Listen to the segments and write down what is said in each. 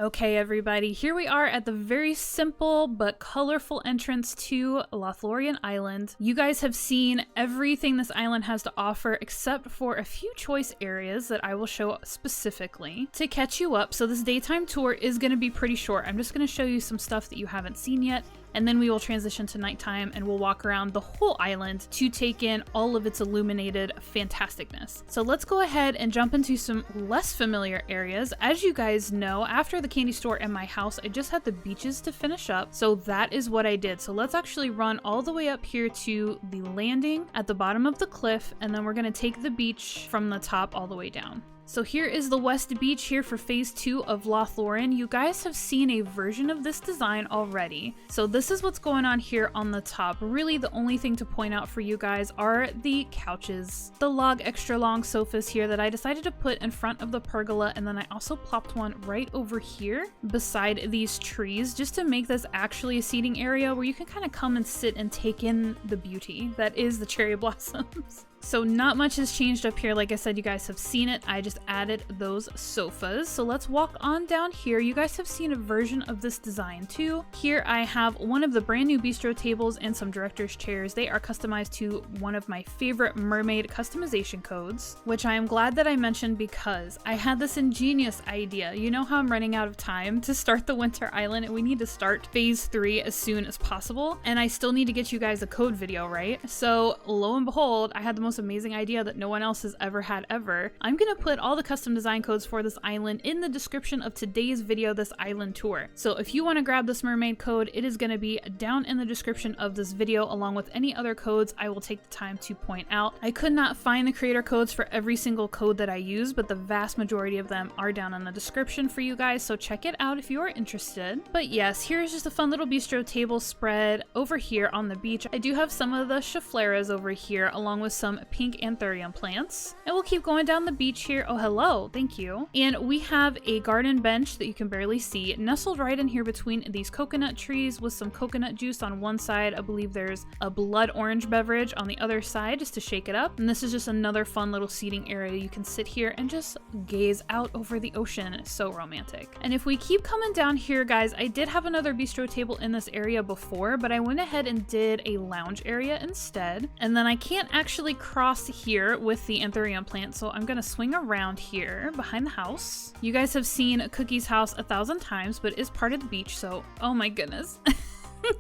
Okay, everybody, here we are at the very simple but colorful entrance to Lothlorien Island. You guys have seen everything this island has to offer except for a few choice areas that I will show specifically to catch you up. So this daytime tour is going to be pretty short. I'm just going to show you some stuff that you haven't seen yet, and then we will transition to nighttime and we'll walk around the whole island to take in all of its illuminated fantasticness. So let's go ahead and jump into some less familiar areas. As you guys know, after the candy store and my house, I just had the beaches to finish up, so that is what I did. So let's actually run all the way up here to the landing at the bottom of the cliff, and then we're going to take the beach from the top all the way down. So here is the West Beach here for phase 2 of Lothlorien. You guys have seen a version of this design already. So this is what's going on here on the top. Really, the only thing to point out for you guys are the couches. The log extra long sofas here that I decided to put in front of the pergola, and then I also plopped one right over here beside these trees just to make this actually a seating area where you can kind of come and sit and take in the beauty that is the cherry blossoms. So not much has changed up here. Like I said, you guys have seen it. I just added those sofas. So let's walk on down here. You guys have seen a version of this design too. Here I have one of the brand new bistro tables and some director's chairs. They are customized to one of my favorite mermaid customization codes, which I am glad that I mentioned because I had this ingenious idea. You know how I'm running out of time to start the winter island and we need to start phase 3 as soon as possible. And I still need to get you guys a code video, right? So lo and behold, I had the most amazing idea that no one else has ever had ever. I'm gonna put all the custom design codes for this island in the description of today's video, this island tour. So if you want to grab this mermaid code, it is going to be down in the description of this video along with any other codes I will take the time to point out. I could not find the creator codes for every single code that I use, but the vast majority of them are down in the description for you guys, so check it out if you are interested. But yes, here's just a fun little bistro table spread over here on the beach. I do have some of the chafleras over here along with some pink anthurium plants, and we'll keep going down the beach here. Oh, hello, thank you. And we have a garden bench that you can barely see nestled right in here between these coconut trees with some coconut juice on one side. I believe there's a blood orange beverage on the other side just to shake it up, and this is just another fun little seating area. You can sit here and just gaze out over the ocean. It's so romantic. And if we keep coming down here, guys, I did have another bistro table in this area before, but I went ahead and did a lounge area instead, and then I can't actually cross here with the anthurium plant, so I'm gonna swing around here behind the house. You guys have seen Cookie's house 1,000 times, but it is part of the beach, so oh my goodness.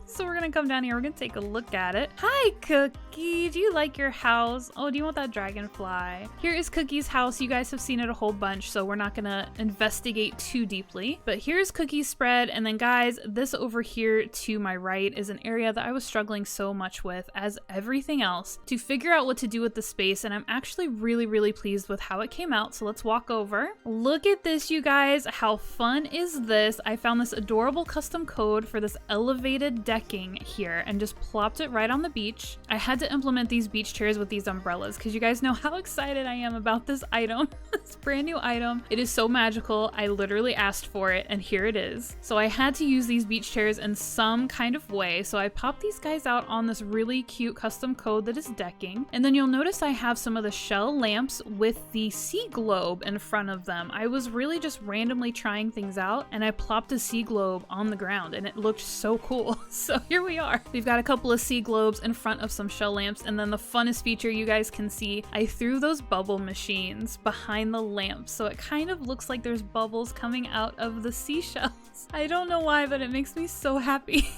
So we're gonna come down here, we're gonna take a look at it. Hi Cookie, do you like your house? Oh, do you want that dragonfly? Here is Cookie's house. You guys have seen it a whole bunch, so we're not gonna investigate too deeply. But here's Cookie's spread, and then guys, this over here to my right is an area that I was struggling so much with, as everything else, to figure out what to do with the space, and I'm actually really pleased with how it came out, so let's walk over. Look at this, you guys. How fun is this? I found this adorable custom code for this elevated decking here and just plopped it right on the beach. I had to implement these beach chairs with these umbrellas because you guys know how excited I am about this item. This brand new item. It is so magical. I literally asked for it and here it is. So I had to use these beach chairs in some kind of way. So I popped these guys out on this really cute custom code that is decking. And then you'll notice I have some of the shell lamps with the sea globe in front of them. I was really just randomly trying things out and I plopped a sea globe on the ground and it looked so cool. So here we are. We've got a couple of sea globes in front of some shell lamps, and then the funnest feature you guys can see, I threw those bubble machines behind the lamps, so it kind of looks like there's bubbles coming out of the seashells. I don't know why, but it makes me so happy.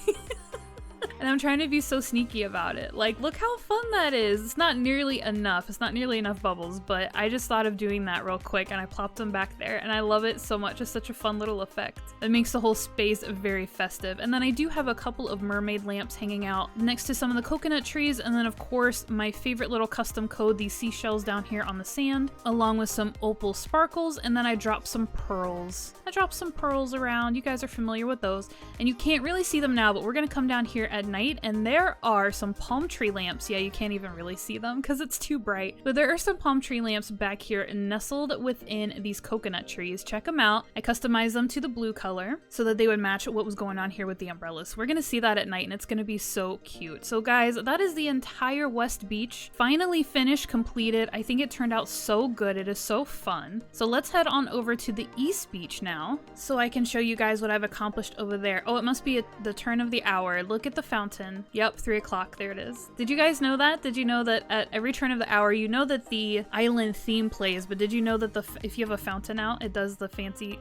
And I'm trying to be so sneaky about it. Like, look how fun that is. It's not nearly enough. It's not nearly enough bubbles, but I just thought of doing that real quick and I plopped them back there and I love it so much. It's such a fun little effect. It makes the whole space very festive. And then I do have a couple of mermaid lamps hanging out next to some of the coconut trees. And then of course, my favorite little custom code, these seashells down here on the sand, along with some opal sparkles. And then I dropped some pearls. I dropped some pearls around. You guys are familiar with those. And you can't really see them now, but we're gonna come down here at night, and there are some palm tree lamps. Yeah, you can't even really see them because it's too bright, but there are some palm tree lamps back here nestled within these coconut trees. Check them out. I customized them to the blue color so that they would match what was going on here with the umbrellas. We're gonna see that at night, and it's gonna be so cute. So guys, that is the entire West Beach. Finally finished, completed. I think it turned out so good. It is so fun. So let's head on over to the East Beach now so I can show you guys what I've accomplished over there. Oh, it must be at the turn of the hour. Look at the fountain. Yep, 3 o'clock. There it is. Did you guys know that? Did you know that at every turn of the hour, you know that the island theme plays, but did you know that if you have a fountain out, it does the fancy...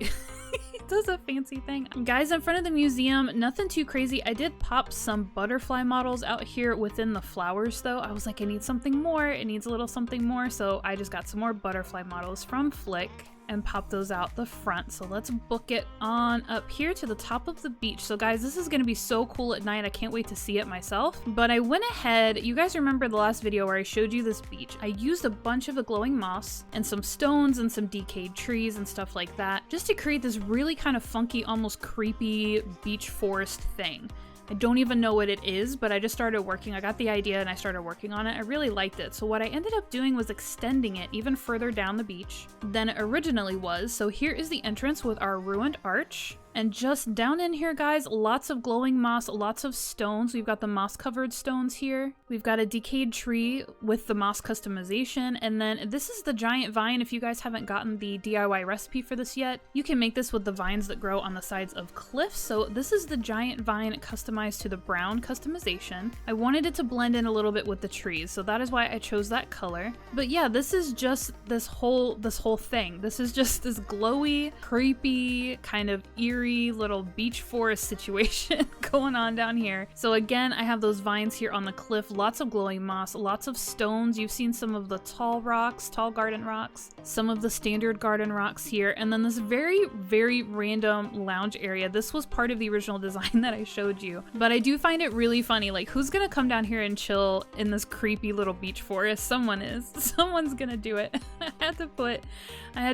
It does a fancy thing. Guys, in front of the museum, nothing too crazy. I did pop some butterfly models out here within the flowers though. I was like, I need something more. It needs a little something more. So I just got some more butterfly models from Flick and pop those out the front. So let's book it on up here to the top of the beach. So guys, this is gonna be so cool at night. I can't wait to see it myself. But I went ahead, you guys remember the last video where I showed you this beach. I used a bunch of the glowing moss and some stones and some decayed trees and stuff like that, just to create this really kind of funky, almost creepy beach forest thing. I don't even know what it is, but I just started working. I got the idea and I started working on it. I really liked it. So what I ended up doing was extending it even further down the beach than it originally was. So here is the entrance with our ruined arch. And just down in here, guys, lots of glowing moss, lots of stones. We've got the moss covered stones here. We've got a decayed tree with the moss customization. And then this is the giant vine. If you guys haven't gotten the DIY recipe for this yet, you can make this with the vines that grow on the sides of cliffs. So this is the giant vine customized to the brown customization. I wanted it to blend in a little bit with the trees, so that is why I chose that color. But yeah, this is just this whole thing. This is just this glowy, creepy, kind of eerie little beach forest situation going on down here. So again, I have those vines here on the cliff, lots of glowing moss, lots of stones. You've seen some of the tall rocks, tall garden rocks, some of the standard garden rocks here, and then this very, very random lounge area. This was part of the original design that I showed you, but I do find it really funny. Like, who's gonna come down here and chill in this creepy little beach forest? Someone is. Someone's gonna do it. I had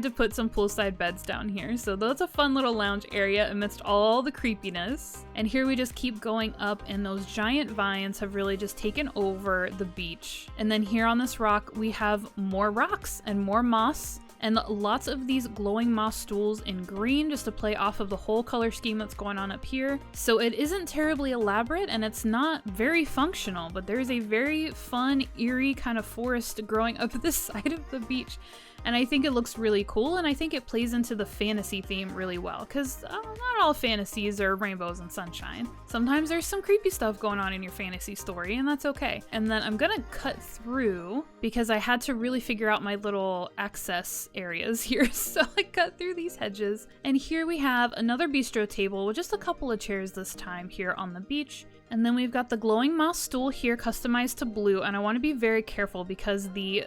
to put some poolside beds down here. So that's a fun little lounge area amidst all the creepiness. And here we just keep going up, and those giant vines have really just taken over the beach. And then here on this rock, we have more rocks and more moss, and lots of these glowing moss stools in green just to play off of the whole color scheme that's going on up here. So it isn't terribly elaborate and it's not very functional, but there's a very fun, eerie kind of forest growing up this side of the beach. And I think it looks really cool, and I think it plays into the fantasy theme really well, because not all fantasies are rainbows and sunshine. Sometimes there's some creepy stuff going on in your fantasy story, and that's okay. And then I'm gonna cut through, because I had to really figure out my little access areas here, so I cut through these hedges. And here we have another bistro table with just a couple of chairs this time here on the beach. And then we've got the glowing moss stool here customized to blue, and I want to be very careful because the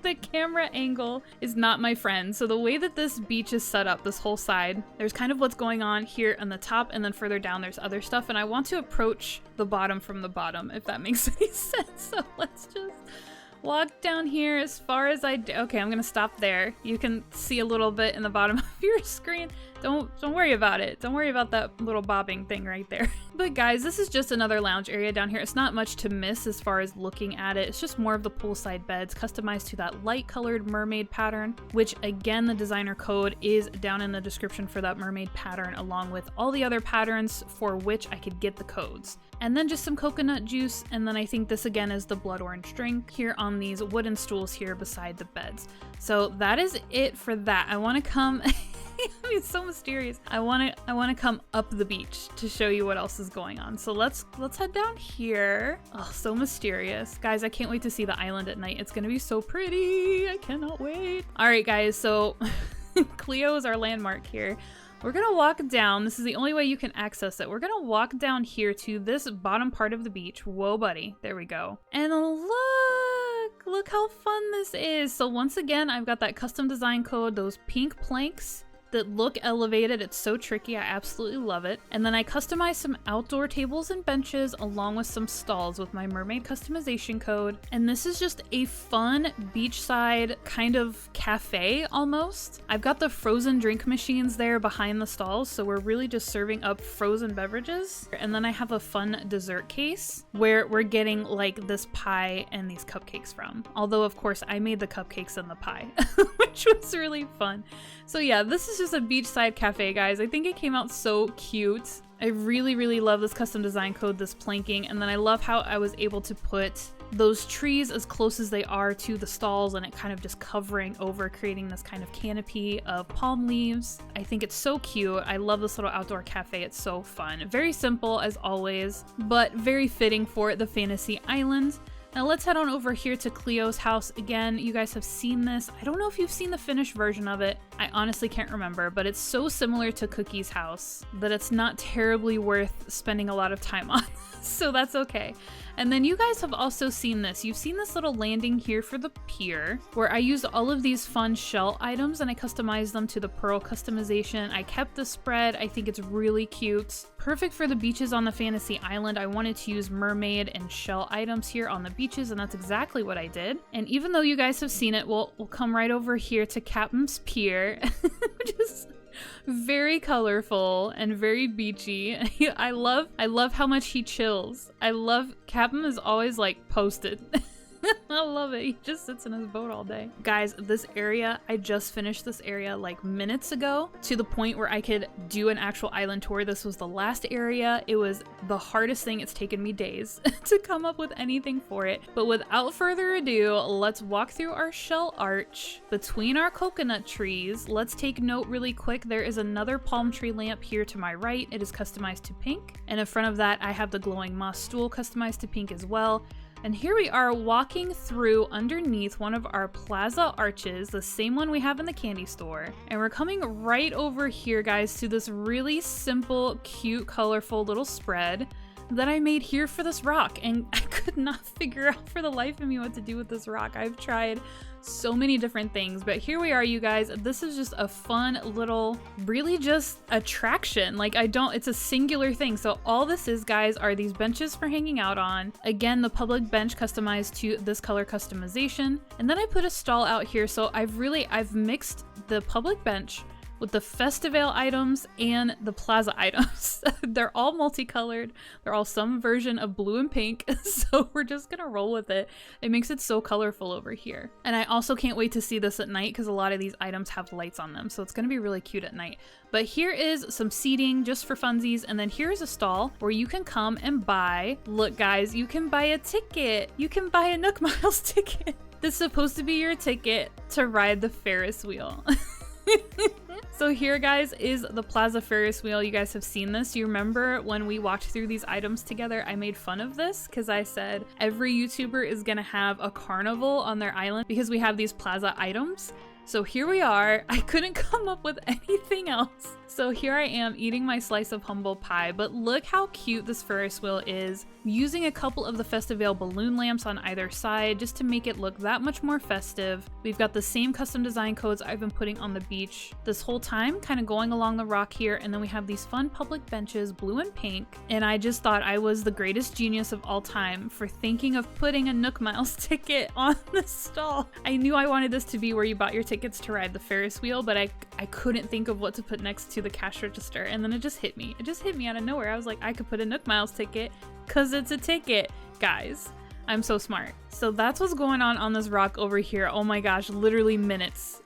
the camera angle is not my friend. So the way that this beach is set up, this whole side, there's kind of what's going on here on the top, and then further down there's other stuff, and I want to approach the bottom from the bottom, if that makes any sense. So let's just walk down here as far as okay, I'm gonna stop there. You can see a little bit in the bottom of your screen. Don't worry about it. Don't worry about that little bobbing thing right there. But guys, this is just another lounge area down here. It's not much to miss as far as looking at it. It's just more of the poolside beds customized to that light colored mermaid pattern, which again, the designer code is down in the description for that mermaid pattern, along with all the other patterns for which I could get the codes. And then just some coconut juice, and then I think this again is the blood orange drink here on these wooden stools here beside the beds. So that is it for that. I want to come I mean, it's so mysterious. I want to come up the beach to show you what else is going on. So let's head down here. Oh, so mysterious. Guys, I can't wait to see the island at night. It's going to be so pretty. I cannot wait. All right, guys. So Cleo is our landmark here. We're going to walk down. This is the only way you can access it. We're going to walk down here to this bottom part of the beach. Whoa, buddy. There we go. And look how fun this is. So once again, I've got that custom design code, those pink planks that look elevated. It's so tricky. I absolutely love it. And then I customized some outdoor tables and benches along with some stalls with my mermaid customization code. And this is just a fun beachside kind of cafe almost. I've got the frozen drink machines there behind the stalls, so we're really just serving up frozen beverages. And then I have a fun dessert case where we're getting like this pie and these cupcakes from. Although of course I made the cupcakes and the pie, which was really fun. So yeah, this is just a beachside cafe, guys. I think it came out so cute. I really love this custom design code, this planking, and then I love how I was able to put those trees as close as they are to the stalls and it kind of just covering over, creating this kind of canopy of palm leaves. I think it's so cute. I love this little outdoor cafe. It's so fun. Very simple as always, but very fitting for the fantasy island. Now let's head on over here to Cleo's house. Again, you guys have seen this. I don't know if you've seen the finished version of it. I honestly can't remember, but it's so similar to Cookie's house that it's not terribly worth spending a lot of time on. So that's okay. And then you guys have also seen this. You've seen this little landing here for the pier where I used all of these fun shell items and I customized them to the pearl customization. I kept the spread. I think it's really cute. Perfect for the beaches on the fantasy island. I wanted to use mermaid and shell items here on the beaches, and that's exactly what I did. And even though you guys have seen it, we'll come right over here to Captain's Pier, which is very colorful and very beachy. I love how much he chills. I love Captain is always like posted. I love it. He just sits in his boat all day. Guys, this area, I just finished this area like minutes ago to the point where I could do an actual island tour. This was the last area. It was the hardest thing. It's taken me days to come up with anything for it. But without further ado, let's walk through our shell arch between our coconut trees. Let's take note really quick. There is another palm tree lamp here to my right. It is customized to pink. And in front of that, I have the glowing moss stool customized to pink as well. And here we are walking through underneath one of our plaza arches, the same one we have in the candy store. And we're coming right over here, guys, to this really simple, cute, colorful little spread that I made here for this rock. And I could not figure out for the life of me what to do with this rock. I've tried so many different things, but here we are, you guys. This is just a fun little, really just attraction. Like it's a singular thing. So all this is, guys, are these benches for hanging out on. Again, the public bench customized to this color customization. And then I put a stall out here. So I've mixed the public bench with the festival items and the plaza items. They're all multicolored. They're all some version of blue and pink. So we're just gonna roll with it. It makes it so colorful over here. And I also can't wait to see this at night because a lot of these items have lights on them. So it's gonna be really cute at night. But here is some seating just for funsies. And then here's a stall where you can come and buy, look guys, you can buy a ticket. You can buy a Nook Miles ticket. This is supposed to be your ticket to ride the Ferris wheel. So here, guys, is the Plaza Ferris wheel. You guys have seen this. You remember when we walked through these items together, I made fun of this because I said every YouTuber is gonna have a carnival on their island because we have these plaza items. So here we are. I couldn't come up with anything else. So here I am eating my slice of humble pie, but look how cute this Ferris wheel is. Using a couple of the Festival balloon lamps on either side just to make it look that much more festive. We've got the same custom design codes I've been putting on the beach this whole time, kind of going along the rock here. And then we have these fun public benches, blue and pink. And I just thought I was the greatest genius of all time for thinking of putting a Nook Miles ticket on the stall. I knew I wanted this to be where you bought your tickets to ride the Ferris wheel, but I couldn't think of what to put next to the cash register. And then it just hit me. It just hit me out of nowhere. I was like, I could put a Nook Miles ticket because it's a ticket, guys. I'm so smart. So that's what's going on this rock over here. Oh my gosh, literally minutes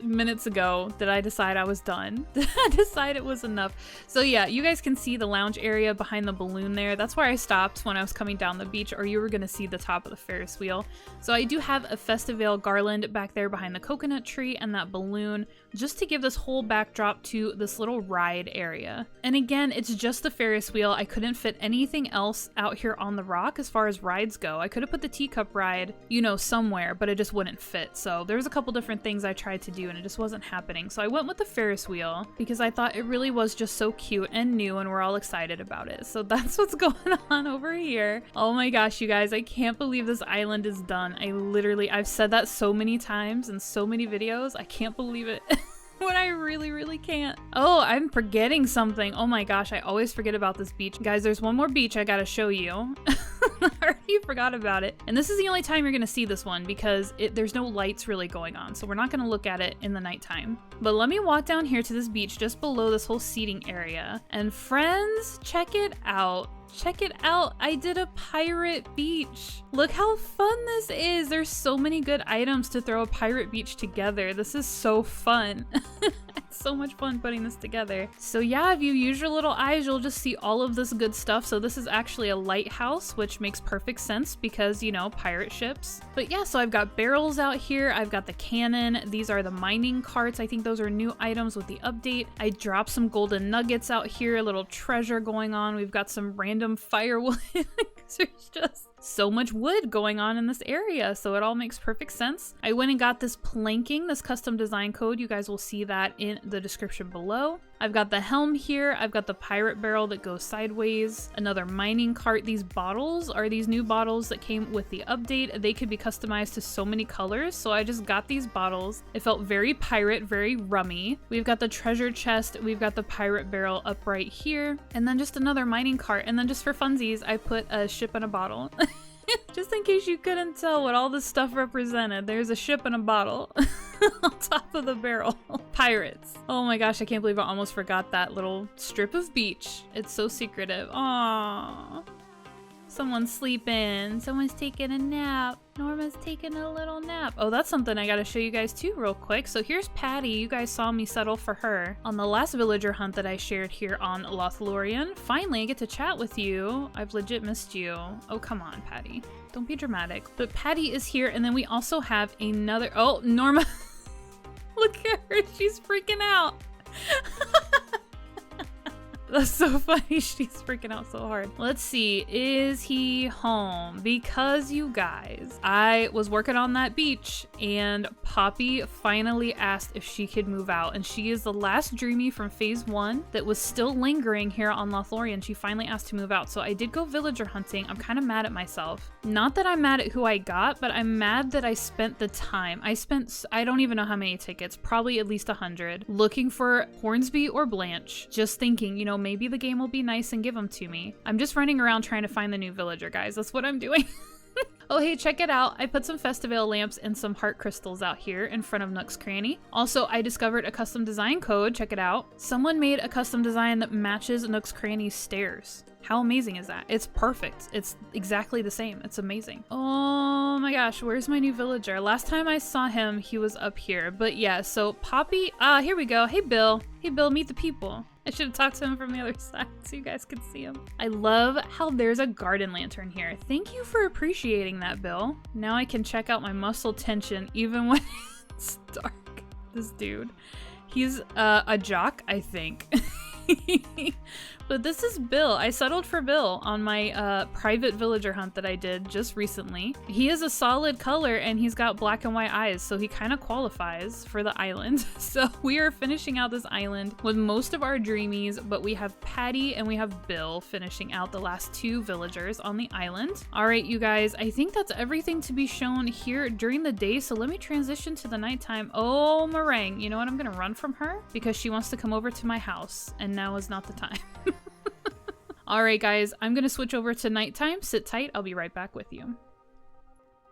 ago did I decide I was done. Did I decide it was enough? So yeah, you guys can see the lounge area behind the balloon there. That's where I stopped when I was coming down the beach, or you were gonna see the top of the Ferris wheel. So I do have a Festival garland back there behind the coconut tree and that balloon, just to give this whole backdrop to this little ride area. And again, it's just the Ferris wheel. I couldn't fit anything else out here on the rock as far as rides go. I could have put the teacup ride, you know, somewhere, but it just wouldn't fit. So there's a couple different things I tried to do and it just wasn't happening. So I went with the Ferris wheel because I thought it really was just so cute and new and we're all excited about it. So that's what's going on over here. Oh my gosh, you guys, I can't believe this island is done. I've said that so many times in so many videos. I can't believe it. when I really can't. Oh, I'm forgetting something. Oh my gosh, I always forget about this beach. Guys, there's one more beach I gotta show you. I already forgot about it. And this is the only time you're gonna see this one because there's no lights really going on. So we're not gonna look at it in the nighttime. But let me walk down here to this beach just below this whole seating area. And friends, check it out. Check it out. I did a pirate beach. Look how fun this is. There's so many good items to throw a pirate beach together. This is so fun. It's so much fun putting this together. So yeah, if you use your little eyes, you'll just see all of this good stuff. So this is actually a lighthouse, which makes perfect sense because, you know, pirate ships. But yeah, so I've got barrels out here. I've got the cannon. These are the mining carts. I think those are new items with the update. I dropped some golden nuggets out here, a little treasure going on. We've got some random firewood. There's just so much wood going on in this area, so it all makes perfect sense. I went and got this planking, this custom design code. You guys will see that in the description below. I've got the helm here. I've got the pirate barrel that goes sideways, another mining cart. These bottles are these new bottles that came with the update. They could be customized to so many colors, so I just got these bottles. It felt very pirate, very rummy. We've got the treasure chest. We've got the pirate barrel up right here, and then just another mining cart. And then just for funsies, I put a ship in a bottle. Just in case you couldn't tell what all this stuff represented, there's a ship in a bottle on top of the barrel. Pirates. Oh my gosh, I can't believe I almost forgot that little strip of beach. It's so secretive. Aww. Someone's sleeping. Someone's taking a nap. Norma's taking a little nap. Oh, that's something I gotta show you guys too real quick. So here's Patty. You guys saw me settle for her on the last villager hunt that I shared here on Lothlorien. Finally, I get to chat with you. I've legit missed you. Oh, come on, Patty. Don't be dramatic. But Patty is here, and then we also have another... Oh, Norma. Look at her. She's freaking out. That's so funny. She's freaking out so hard. Let's see. Is he home? Because you guys, I was working on that beach and Poppy finally asked if she could move out. And she is the last Dreamy from phase 1 that was still lingering here on Lothlorien. She finally asked to move out. So I did go villager hunting. I'm kind of mad at myself. Not that I'm mad at who I got, but I'm mad that I spent the time. I don't even know how many tickets, probably at least 100, looking for Hornsby or Blanche, just thinking, you know, maybe the game will be nice and give them to me. I'm just running around trying to find the new villager, guys. That's what I'm doing. Oh, hey, check it out. I put some Festivale lamps and some heart crystals out here in front of Nook's Cranny. Also, I discovered a custom design code. Check it out. Someone made a custom design that matches Nook's Cranny's stairs. How amazing is that? It's perfect. It's exactly the same. It's amazing. Oh my gosh, where's my new villager? Last time I saw him, he was up here. But yeah, so Poppy, here we go. Hey, Bill. Hey, Bill, meet the people. I should have talked to him from the other side so you guys could see him. I love how there's a garden lantern here. Thank you for appreciating that, Bill. Now I can check out my muscle tension even when it's dark. This dude. He's a jock, I think. But this is Bill. I settled for Bill on my private villager hunt that I did just recently. He is a solid color and he's got black and white eyes, so he kind of qualifies for the island. So we are finishing out this island with most of our dreamies, but we have Patty and we have Bill finishing out the last 2 villagers on the island. All right, you guys, I think that's everything to be shown here during the day, so let me transition to the nighttime. Oh, Meringue, you know what? I'm gonna run from her because she wants to come over to my house, and now is not the time. All right, guys, I'm gonna switch over to nighttime. Sit tight. I'll be right back with you.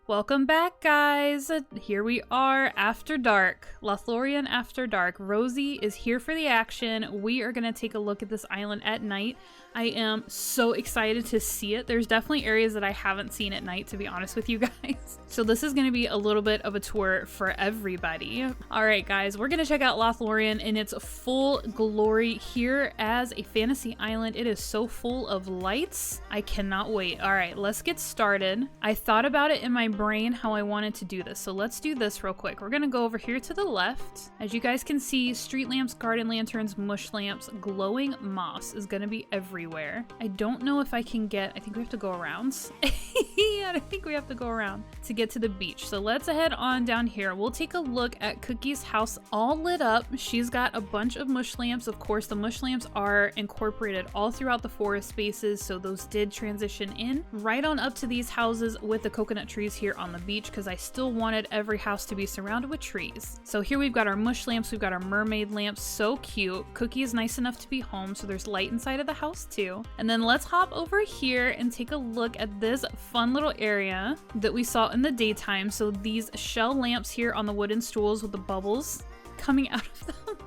Welcome back, guys. Here we are after dark. Lothlorien after dark. Rosie is here for the action. We are gonna take a look at this island at night. I am so excited to see it. There's definitely areas that I haven't seen at night, to be honest with you guys. So this is going to be a little bit of a tour for everybody. All right, guys, we're going to check out Lothlorien in its full glory here as a fantasy island. It is so full of lights. I cannot wait. All right, let's get started. I thought about it in my brain how I wanted to do this. So let's do this real quick. We're going to go over here to the left. As you guys can see, street lamps, garden lanterns, mush lamps, glowing moss is going to be everywhere. I don't know if I can get, I think we have to go around. Yeah, I think we have to go around to get to the beach. So let's head on down here. We'll take a look at Cookie's house all lit up. She's got a bunch of mush lamps. Of course, the mush lamps are incorporated all throughout the forest spaces, so those did transition in right on up to these houses with the coconut trees here here on the beach because I still wanted every house to be surrounded with trees. So here we've got our mush lamps, we've got our mermaid lamps, so cute. Cookie is nice enough to be home, so there's light inside of the house too. And then let's hop over here and take a look at this fun little area that we saw in the daytime. So these shell lamps here on the wooden stools with the bubbles coming out of them.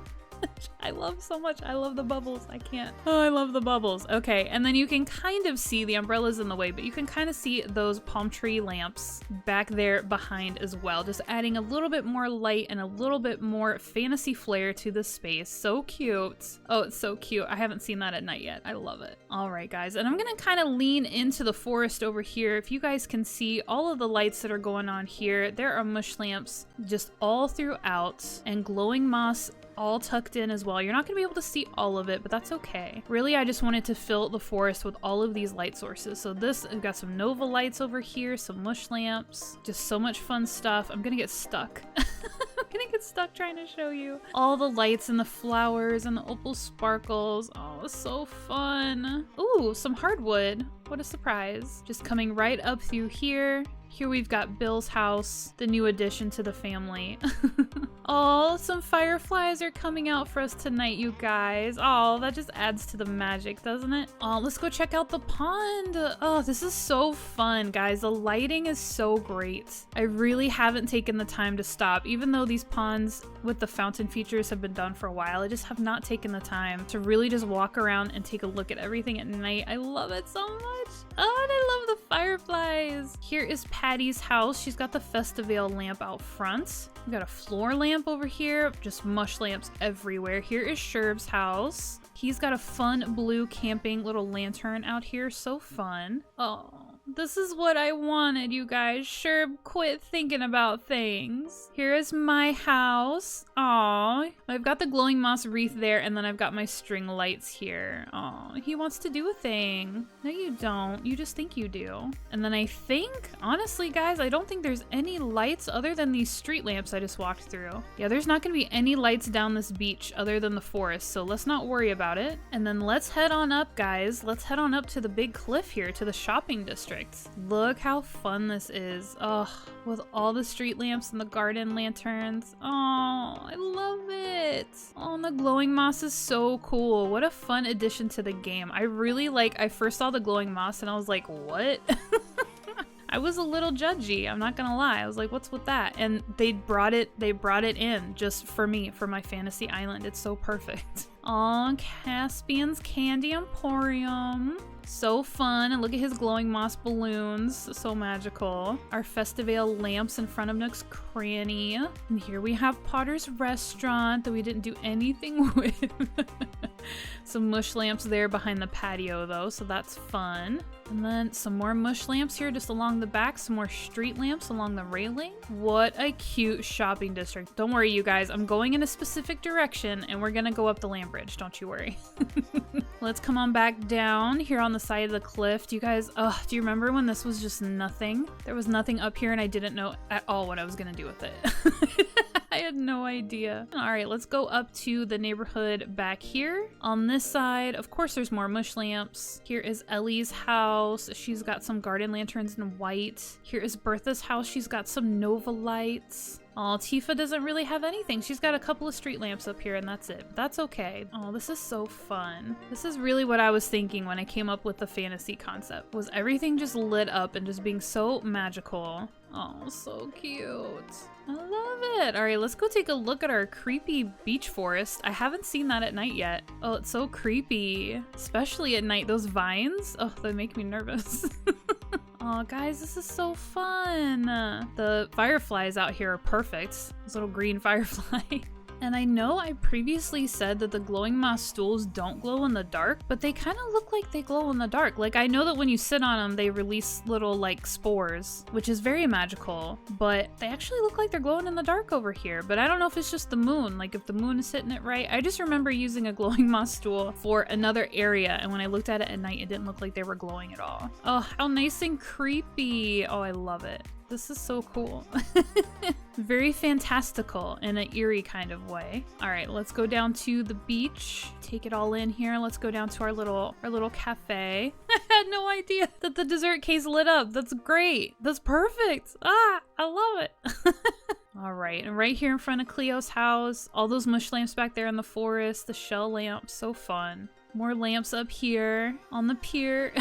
I love so much. I love the bubbles. I can't. Oh, I love the bubbles. Okay, and then you can kind of see the umbrella's in the way, but you can kind of see those palm tree lamps back there behind as well, just adding a little bit more light and a little bit more fantasy flair to the space. So cute. Oh, it's so cute. I haven't seen that at night yet. I love it. All right, guys, and I'm gonna kind of lean into the forest over here. If you guys can see all of the lights that are going on here, there are mush lamps just all throughout and glowing moss all tucked in as well. You're not gonna be able to see all of it, but that's okay. Really, I just wanted to fill the forest with all of these light sources. So this, we've got some Nova lights over here, some mush lamps, just so much fun stuff. I'm gonna get stuck. I'm gonna get stuck trying to show you all the lights and the flowers and the opal sparkles. Oh, it's so fun. Ooh, some hardwood. What a surprise. Just coming right up through here. Here we've got Bill's house, the new addition to the family. Oh, some fireflies are coming out for us tonight, you guys. Oh, that just adds to the magic, doesn't it? Oh, let's go check out the pond. Oh, this is so fun, guys. The lighting is so great. I really haven't taken the time to stop. Even though these ponds with the fountain features have been done for a while, I just have not taken the time to really just walk around and take a look at everything at night. I love it so much. Oh, and I love the fireflies. Here is Patty's house. She's got the Festivale lamp out front. We got a floor lamp over here, just mush lamps everywhere. Here is Sherb's house. He's got a fun blue camping little lantern out here. So fun. Oh, this is what I wanted, you guys. Sherb, quit thinking about things. Here is my house. Aw, I've got the glowing moss wreath there, and then I've got my string lights here. Aw, he wants to do a thing. No, you don't. You just think you do. And then I think, honestly, guys, I don't think there's any lights other than these street lamps I just walked through. Yeah, there's not gonna be any lights down this beach other than the forest, so let's not worry about it. And then let's head on up, guys. Let's head on up to the big cliff here, to the shopping district. Look how fun this is. Oh, with all the street lamps and the garden lanterns. Oh, I love it. Oh, and the glowing moss is so cool. What a fun addition to the game. I really I first saw the glowing moss and I was like, what? I was a little judgy, I'm not gonna lie. I was like, what's with that? And they brought it in just for me, for my fantasy island. It's so perfect. Aw, Caspian's Candy Emporium. So fun, and look at his glowing moss balloons, so magical. Our Festivale lamps in front of Nook's Cranny. And here we have Potter's Restaurant that we didn't do anything with. Some mush lamps there behind the patio though, so that's fun. And then some more mush lamps here just along the back, some more street lamps along the railing. What a cute shopping district. Don't worry, you guys, I'm going in a specific direction and we're gonna go up the land bridge, don't you worry. Let's come on back down here on the side of the cliff. Do you guys, do you remember when this was just nothing? There was nothing up here and I didn't know at all what I was gonna do with it. I had no idea. All right, let's go up to the neighborhood back here. On this side, of course, there's more mush lamps. Here is Ellie's house. She's got some garden lanterns in white. Here is Bertha's house. She's got some Nova lights. Oh, Tifa doesn't really have anything. She's got a couple of street lamps up here and that's it. That's okay. Oh, this is so fun. This is really what I was thinking when I came up with the fantasy concept, was everything just lit up and just being so magical. Oh, so cute. I love it. All right, let's go take a look at our creepy beach forest. I haven't seen that at night yet. Oh, it's so creepy, especially at night. Those vines, oh, they make me nervous. Oh, guys, this is so fun. The fireflies out here are perfect. This little green firefly. And I know I previously said that the glowing moss stools don't glow in the dark, but they kind of look like they glow in the dark. Like, I know that when you sit on them, they release little spores, which is very magical, but they actually look like they're glowing in the dark over here. But I don't know if it's just the moon, like if the moon is hitting it right. I just remember using a glowing moss stool for another area, and when I looked at it at night, it didn't look like they were glowing at all. Oh, how nice and creepy. Oh, I love it. This is so cool. Very fantastical in an eerie kind of way. All right, let's go down to the beach. Take it all in here. Let's go down to our little cafe. had no idea that the dessert case lit up. That's great. That's perfect. Ah, I love it. All right, and right here in front of Cleo's house, all those mush lamps back there in the forest, the shell lamps, so fun. More lamps up here on the pier.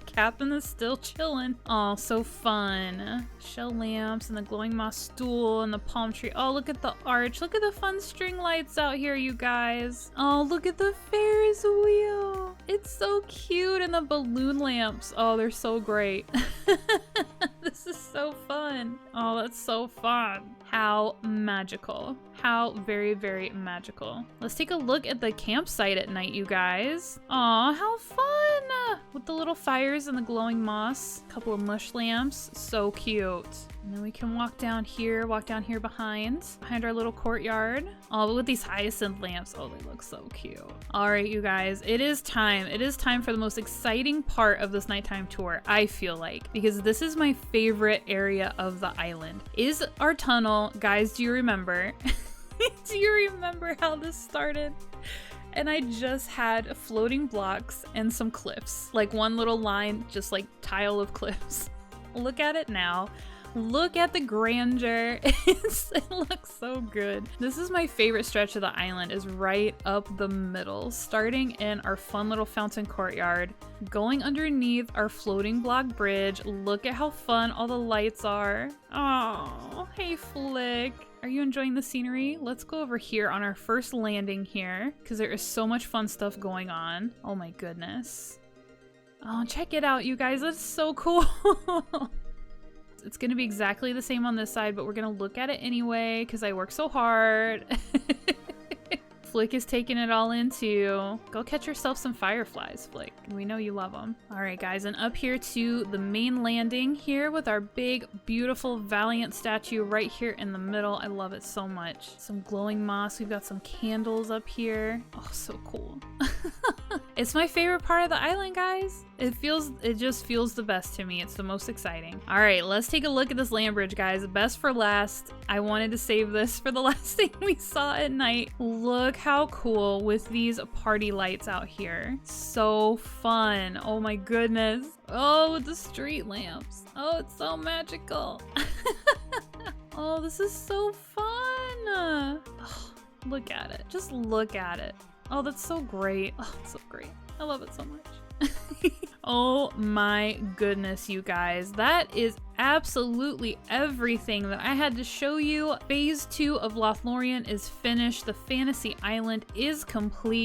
Captain is still chilling. Oh, so fun. Shell lamps and the glowing moss stool and the palm tree. Oh, look at the arch. Look at the fun string lights out here, you guys. Oh, look at the Ferris wheel. It's so cute. And the balloon lamps. Oh, they're so great. This is so fun. Oh, that's so fun. How magical. How very, very magical. Let's take a look at the campsite at night, you guys. Aw, how fun! With the little fires and the glowing moss. A couple of mush lamps. So cute. And then we can walk down here behind our little courtyard. Oh, but with these hyacinth lamps. Oh, they look so cute. All right, you guys, it is time. It is time for the most exciting part of this nighttime tour, I feel like, because this is my favorite area of the island. Is our tunnel. Guys, do you remember? Do you remember how this started? And I just had floating blocks and some cliffs. Like one little line, just like tile of cliffs. Look at it now. Look at the grandeur. It looks so good. This is my favorite stretch of the island, is right up the middle, starting in our fun little fountain courtyard, going underneath our floating block bridge. Look at how fun all the lights are. Oh, hey Flick. Are you enjoying the scenery? Let's go over here on our first landing here, because there is so much fun stuff going on. Oh my goodness. Oh, check it out, you guys. That's so cool. It's gonna be exactly the same on this side, but we're gonna look at it anyway because I work so hard. Flick is taking it all in too. Go catch yourself some fireflies, Flick. We know you love them. All right, guys, and up here to the main landing here with our big, beautiful Valiant statue right here in the middle. I love it so much. Some glowing moss. We've got some candles up here. Oh, so cool. It's my favorite part of the island, guys. It just feels the best to me. It's the most exciting. All right, let's take a look at this land bridge, guys. Best for last. I wanted to save this for the last thing we saw at night. Look how cool with these party lights out here. So fun. Oh my goodness. Oh, with the street lamps. Oh, it's so magical. Oh, this is so fun. Oh, look at it. Just look at it. Oh, that's so great. Oh, it's so great. I love it so much. Oh my goodness, you guys. That is absolutely everything that I had to show you. Phase 2 of Lothlorien is finished. The fantasy island is complete.